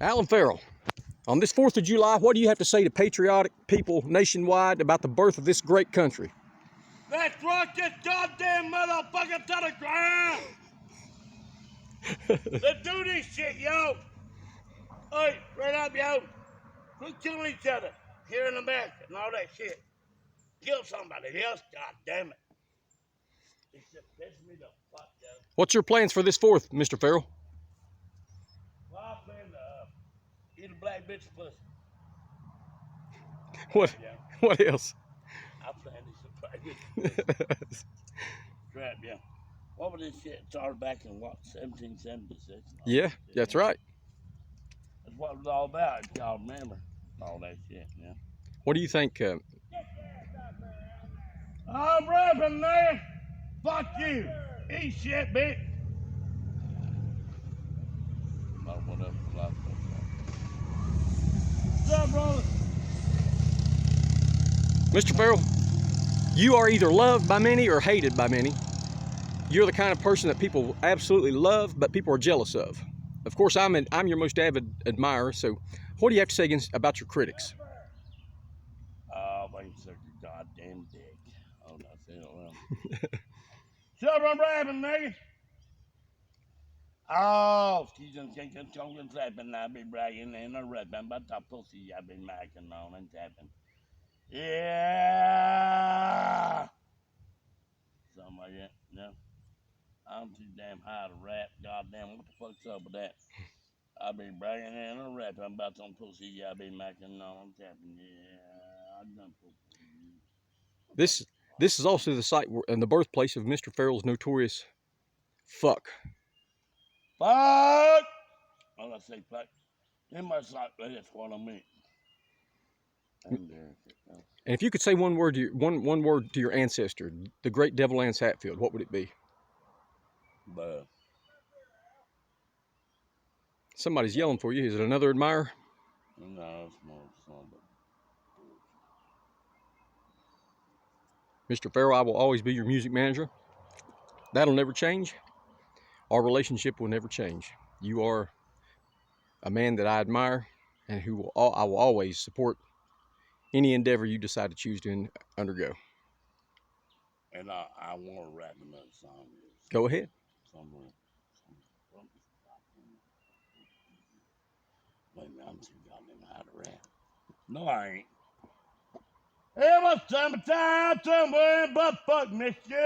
Alan Farrell, on this 4th of July, what do you have to say to patriotic people nationwide about the birth of this great country? Let's rock this goddamn motherfucker to the ground! Let's do this shit, yo! Hey, right up, yo! Quit killing each other here in America and all that shit. Kill somebody else, god damn it. This shit pisses me the fuck, yo. What's your plans for this 4th, Mr. Farrell? Well, I plan to eat a black bitch pussy. What? Yeah. What else? I plan to eat a black bitch pussy. Crap, yeah. What was this shit? Started back in what, 1776? Yeah, that's right. That's what it was all about, if y'all remember. All that shit, yeah. What do you think? I'm rapping, man. Fuck you. Eat shit, bitch. What's up, brother? Mr. Farrell, you are either loved by many or hated by many. You're the kind of person that people absolutely love, but people are jealous of. Of course, I'm your most avid admirer, so what do you have to say about your critics? Oh, wait a second, goddamn dick. Oh, that's it. Shut up, I'm rapping, nigga. Oh, she's in talking slapping, I be bragging and a rapping, but the pussy I been macking on and tapping. Yeah. Something like that, yeah. I'm too damn high to rap. Goddamn, what the fuck's up with that? I be bragging and a rapping about some pussy I be macking on and tapping. Yeah, I done pussy. This is also the site and the birthplace of Mr. Farrell's notorious fuck. Fuck! Well, I say fuck. In my sight, that's what I mean. And if you could say one word to your ancestor, the great Devil Lance Hatfield, what would it be? But Somebody's yelling for you. Is it another admirer? no, it's more somebody. Mr. Farrell, I will always be your music manager. That'll never change. Our relationship will never change. You are a man that I admire and I will always support any endeavor you decide to choose to undergo. And I want to rap another song. Go ahead. Somewhere. Wait a minute, I'm too goddamn high to rap. No, I ain't. It was summertime somewhere in buttfuck Michigan.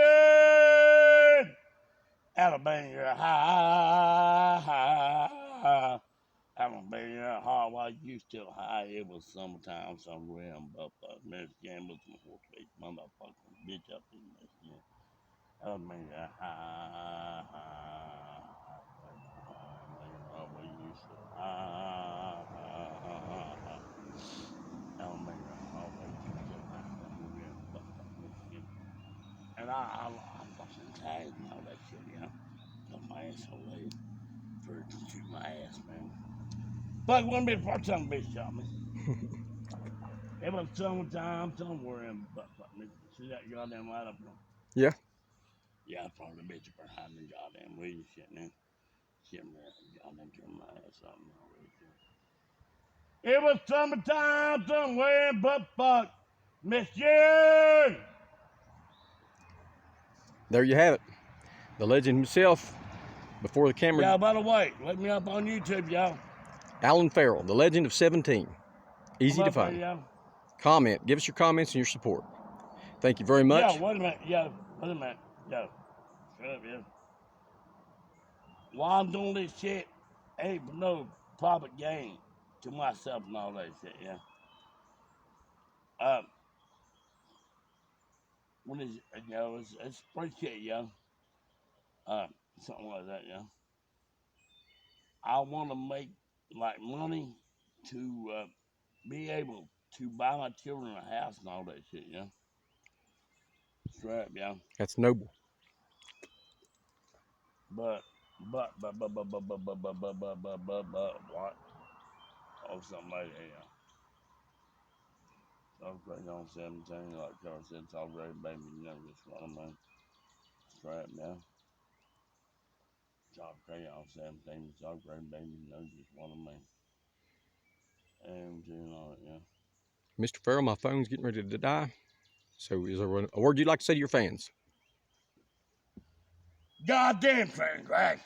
Alabama high. Alabama high. While you still high, it was summertime somewhere in buttfuck Michigan. With some horse face motherfucking bitch up in Michigan. Alabama high. While you still high. And I'm fucking tired and all that shit, you know. Got my asshole laid. Virgin shoot my ass, man. Fuck, one bit for some bitch shot me. It was summertime somewhere in butt fuck me. See that goddamn light up there? Yeah. Yeah, I probably the bitch behind the goddamn weed and shit, man. Shit, man. Goddamn turn my ass up and all that shit. It was summertime somewhere in butt fuck Michigan. There you have it. The legend himself, before the camera. Yeah, by the way, look me up on YouTube, y'all. Alan Farrell, the legend of 17. Easy to find. Comment. Give us your comments and your support. Thank you very much. Yeah, wait a minute. Yeah, wait a minute. Yeah. Shut up, yeah. While I'm doing this shit, ain't for no profit gain to myself and all that shit, yeah. What is it? You know, it's pretty shit, yeah. Something like that, yeah. I want to make like money to be able to buy my children a house and all that shit, yeah. Strap, yeah. That's noble. But what? Or something like that, yeah. Okay, on 17, like Carl said, it's already baby, you know, just what I mean. Strap, yeah. It's okay on 17, it's already baby, you know, just what I mean. and all that, yeah. Mr. Farrell, my phone's getting ready to die. So is there a word you'd like to say to your fans? Goddamn, Frank, right?